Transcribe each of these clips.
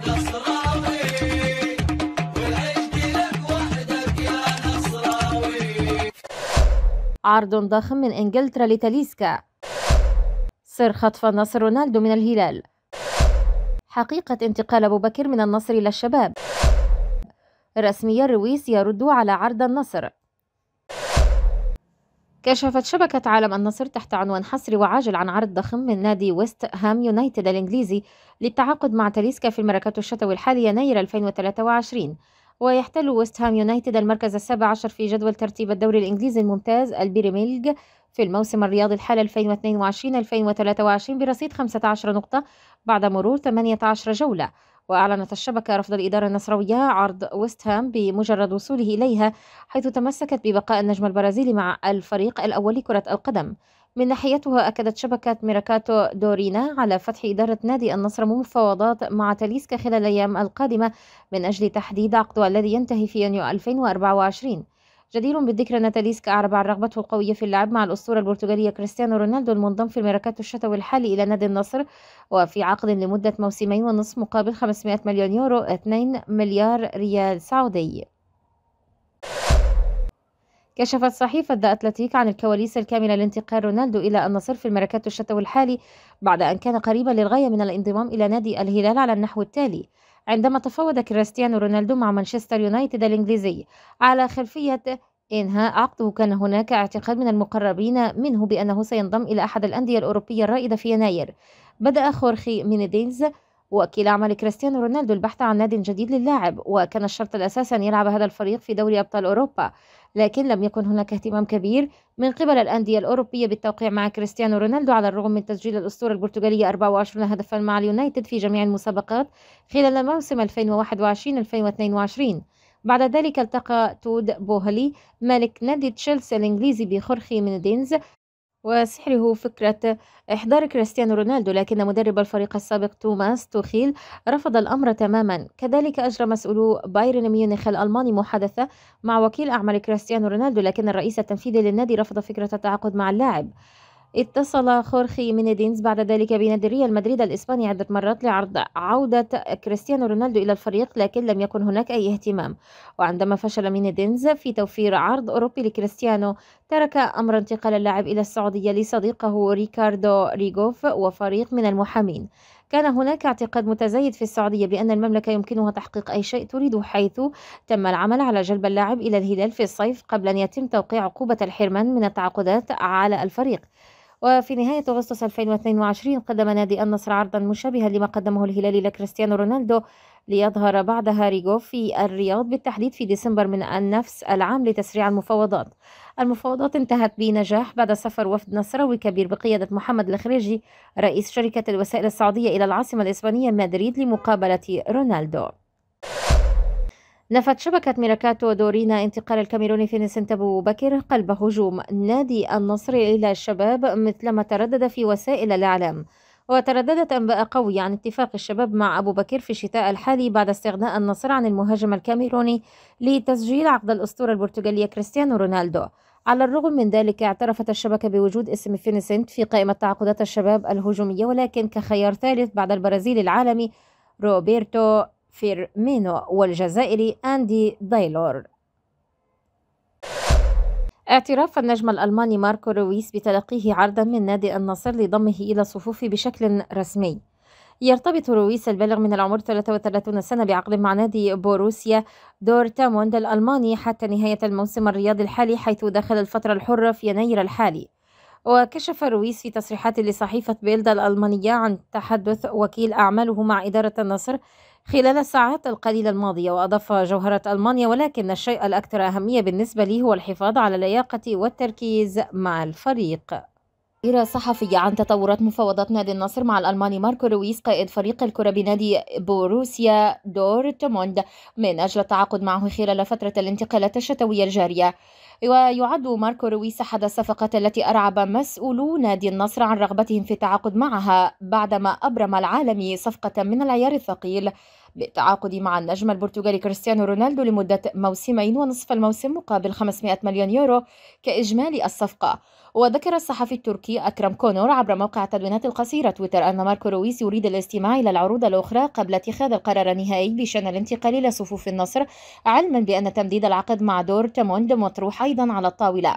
نصراوي والعشق لك وحدك يا نصراوي. عرض ضخم من إنجلترا لتاليسكا. سر خطف النصر رونالدو من الهلال. حقيقة انتقال أبو بكر من النصر إلى الشباب. رسميا رويس يرد على عرض النصر. كشفت شبكة عالم النصر تحت عنوان حصري وعاجل عن عرض ضخم من نادي ويست هام يونايتد الإنجليزي للتعاقد مع تاليسكا في الميركاتو الشتوي الحالي يناير 2023. ويحتل ويست هام يونايتد المركز السابع عشر في جدول ترتيب الدوري الإنجليزي الممتاز البريمير في الموسم الرياضي الحالي 2022-2023 برصيد 15 نقطة بعد مرور 18 جولة. وأعلنت الشبكة رفض الإدارة النصراوية عرض ويست هام بمجرد وصوله إليها، حيث تمسكت ببقاء النجم البرازيلي مع الفريق الأول لكرة القدم. من ناحيتها أكدت شبكة ميركاتو دورينا على فتح إدارة نادي النصر مفاوضات مع تاليسكا خلال الأيام القادمة من أجل تحديد عقده الذي ينتهي في يونيو 2024. جدير بالذكر أن تاليسكا أعرب عن رغبته القوية في اللعب مع الأسطورة البرتغالية كريستيانو رونالدو المنضم في الميركاتو الشتوي الحالي إلى نادي النصر، وفي عقد لمدة موسمين ونصف مقابل 500 مليون يورو 2 مليار ريال سعودي. كشفت صحيفة ذا أتلتيك عن الكواليس الكاملة لانتقال رونالدو إلى النصر في الميركاتو الشتوي الحالي بعد أن كان قريبا للغاية من الانضمام إلى نادي الهلال على النحو التالي: عندما تفاوض كريستيانو رونالدو مع مانشستر يونايتد الإنجليزي على خلفية إنهاء عقده، كان هناك اعتقاد من المقربين منه بأنه سينضم إلى أحد الأندية الأوروبية الرائدة في يناير. بدأ خورخي مينيديز وكيل أعمال كريستيانو رونالدو البحث عن ناد جديد للاعب، وكان الشرط الأساسي أن يلعب هذا الفريق في دوري أبطال أوروبا، لكن لم يكن هناك اهتمام كبير من قبل الأندية الأوروبية بالتوقيع مع كريستيانو رونالدو على الرغم من تسجيل الأسطورة البرتغالية 24 هدفا مع اليونايتد في جميع المسابقات خلال موسم 2021-2022. بعد ذلك التقى تود بوهلي مالك نادي تشيلسي الإنجليزي بخورخي مينيديز وسحره فكرة إحضار كريستيانو رونالدو، لكن مدرب الفريق السابق توماس توخيل رفض الأمر تماما. كذلك أجرى مسؤولو بايرن ميونخ الألماني محادثة مع وكيل أعمال كريستيانو رونالدو، لكن الرئيس التنفيذي للنادي رفض فكرة التعاقد مع اللاعب. اتصل خورخي مينيدينز بعد ذلك بنادي ريال مدريد الإسباني عدة مرات لعرض عودة كريستيانو رونالدو إلى الفريق، لكن لم يكن هناك أي اهتمام. وعندما فشل مينيدينز في توفير عرض أوروبي لكريستيانو، ترك أمر انتقال اللاعب إلى السعودية لصديقه ريكاردو ريغوف وفريق من المحامين. كان هناك اعتقاد متزايد في السعودية بأن المملكة يمكنها تحقيق أي شيء تريده، حيث تم العمل على جلب اللاعب إلى الهلال في الصيف قبل أن يتم توقيع عقوبة الحرمان من التعاقدات على الفريق. وفي نهاية أغسطس 2022 قدم نادي النصر عرضا مشابها لما قدمه الهلال لكريستيانو رونالدو، ليظهر بعدها ريغو في الرياض بالتحديد في ديسمبر من نفس العام لتسريع المفاوضات. المفاوضات انتهت بنجاح بعد سفر وفد نصراوي كبير بقيادة محمد الخريجي رئيس شركة الوسائل السعودية إلى العاصمة الإسبانية مدريد لمقابلة رونالدو. نفت شبكة ميركاتو دورينا انتقال الكاميروني فينيسنت أبو بكر قلب هجوم نادي النصر إلى الشباب مثلما تردد في وسائل الإعلام. وترددت أنباء قوية عن اتفاق الشباب مع أبو بكر في الشتاء الحالي بعد استغناء النصر عن المهاجم الكاميروني لتسجيل عقد الأسطورة البرتغالية كريستيانو رونالدو. على الرغم من ذلك اعترفت الشبكة بوجود اسم فينيسنت في قائمة تعاقدات الشباب الهجومية، ولكن كخيار ثالث بعد البرازيلي العالمي روبرتو فيرمينو والجزائري أندي دايلور. اعتراف النجم الألماني ماركو رويس بتلقيه عرضا من نادي النصر لضمه إلى الصفوف بشكل رسمي. يرتبط رويس البالغ من العمر 33 سنة بعقد مع نادي بوروسيا دورتموند الألماني حتى نهاية الموسم الرياضي الحالي، حيث دخل الفترة الحرة في يناير الحالي. وكشف رويس في تصريحات لصحيفة بيلد الألمانية عن تحدث وكيل أعماله مع إدارة النصر خلال الساعات القليلة الماضية، وأضاف: جوهرة ألمانيا، ولكن الشيء الأكثر أهمية بالنسبة لي هو الحفاظ على اللياقة والتركيز مع الفريق. تقرير صحفي عن تطورات مفاوضات نادي النصر مع الألماني ماركو رويس قائد فريق الكرة بنادي بوروسيا دورتموند من أجل التعاقد معه خلال فترة الانتقالات الشتوية الجارية. ويعد ماركو رويس أحد الصفقات التي أرعب مسؤولو نادي النصر عن رغبتهم في التعاقد معها بعدما أبرم العالمي صفقة من العيار الثقيل بالتعاقد مع النجم البرتغالي كريستيانو رونالدو لمدة موسمين ونصف الموسم مقابل 500 مليون يورو كإجمالي الصفقة. وذكر الصحفي التركي أكرم كونور عبر موقع التدوينات القصيرة تويتر أن ماركو رويس يريد الاستماع إلى العروض الأخرى قبل اتخاذ القرار النهائي بشأن الانتقال إلى صفوف النصر، علما بأن تمديد العقد مع دورتموند مطروح أيضا على الطاولة.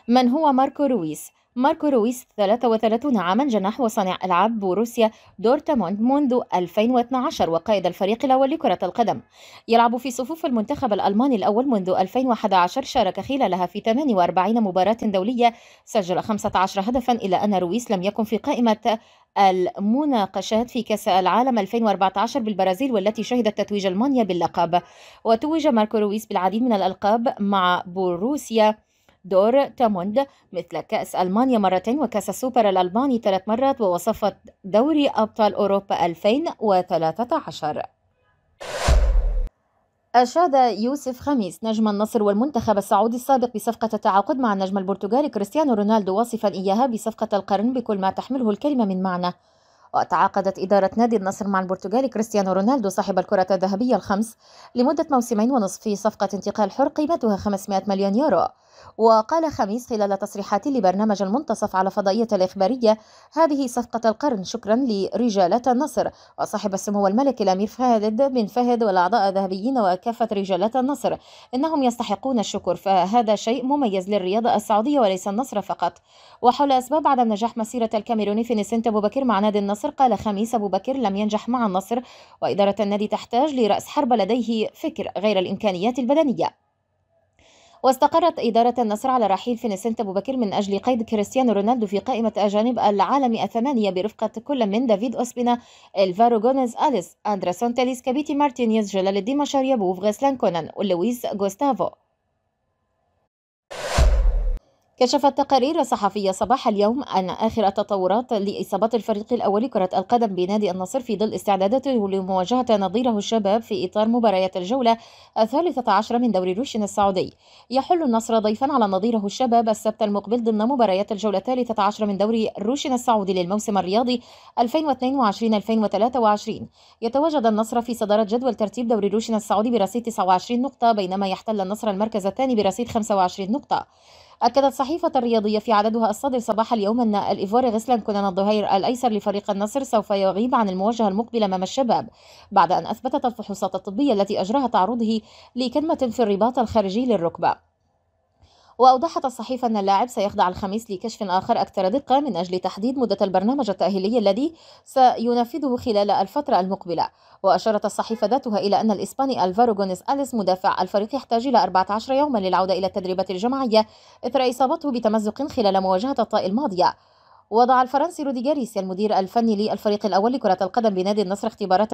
من هو ماركو رويس؟ ماركو رويس 33 عاما، جناح وصانع ألعاب بوروسيا دورتموند منذ 2012 وقائد الفريق الأول لكرة القدم. يلعب في صفوف المنتخب الألماني الأول منذ 2011، شارك خلالها في 48 مباراة دولية، سجل 15 هدفا، إلى أن رويس لم يكن في قائمة المناقشات في كأس العالم 2014 بالبرازيل والتي شهدت تتويج ألمانيا باللقب. وتوج ماركو رويس بالعديد من الألقاب مع بوروسيا دورتموند، مثل كأس ألمانيا مرتين وكأس السوبر الألماني 3 مرات ووصفة دوري أبطال أوروبا 2013. أشاد يوسف خميس نجم النصر والمنتخب السعودي السابق بصفقة التعاقد مع النجم البرتغالي كريستيانو رونالدو، واصفا إياها بصفقة القرن بكل ما تحمله الكلمة من معنى. وتعاقدت إدارة نادي النصر مع البرتغالي كريستيانو رونالدو صاحب الكرة الذهبية الخمس لمدة موسمين ونصف في صفقة انتقال حر قيمتها 500 مليون يورو. وقال خميس خلال تصريحات لبرنامج المنتصف على فضائية الإخبارية: هذه صفقة القرن، شكرا لرجالة النصر وصاحب السمو الملكي الأمير فهد بن فهد والأعضاء الذهبيين وكافة رجالة النصر، إنهم يستحقون الشكر، فهذا شيء مميز للرياضة السعودية وليس النصر فقط. وحول أسباب عدم نجاح مسيرة الكاميروني فينيسنت أبو بكر مع نادي النصر، قال خميس: أبو بكر لم ينجح مع النصر، وإدارة النادي تحتاج لرأس حربة لديه فكر غير الإمكانيات البدنية. واستقرت إدارة النصر على رحيل فينيسنت أبو بكر من أجل قيد كريستيانو رونالدو في قائمة أجانب العالم 8 برفقة كل من دافيد أوسبينا، إلفارو غونيز أليس، أندرسون تاليس، كابيتي مارتينيز، جلال الدين مشاريابوف، غسلان كونان، ولويس غوستافو. كشفت تقارير صحفية صباح اليوم أن آخر التطورات لإصابات الفريق الأول كرة القدم بنادي النصر في ظل استعداداته لمواجهة نظيره الشباب في إطار مباريات الجولة 13 من دوري روشن السعودي. يحل النصر ضيفا على نظيره الشباب السبت المقبل ضمن مباريات الجولة 13 من دوري روشن السعودي للموسم الرياضي 2022-2023. يتواجد النصر في صدارة جدول ترتيب دوري روشن السعودي برصيد 29 نقطة، بينما يحتل النصر المركز الثاني برصيد 25 نقطة. أكدت صحيفة الرياضية في عددها الصادر صباح اليوم أن الإيفواري غسلان كونان الظهير الأيسر لفريق النصر سوف يغيب عن المواجهة المقبلة أمام الشباب، بعد أن أثبتت الفحوصات الطبية التي أجراها تعرضه لكدمة في الرباط الخارجي للركبة. وأوضحت الصحيفة أن اللاعب سيخضع الخميس لكشف آخر أكثر دقة من أجل تحديد مدة البرنامج التأهيلي الذي سينفذه خلال الفترة المقبلة. وأشارت الصحيفة ذاتها إلى أن الإسباني ألفارو غونيز أليس مدافع الفريق يحتاج إلى 14 يوما للعودة إلى التدريبات الجماعية إثر إصابته بتمزق خلال مواجهة الطاء الماضية. وضع الفرنسي رودي غاريسيا المدير الفني للفريق الأول لكرة القدم بنادي النصر اختبارات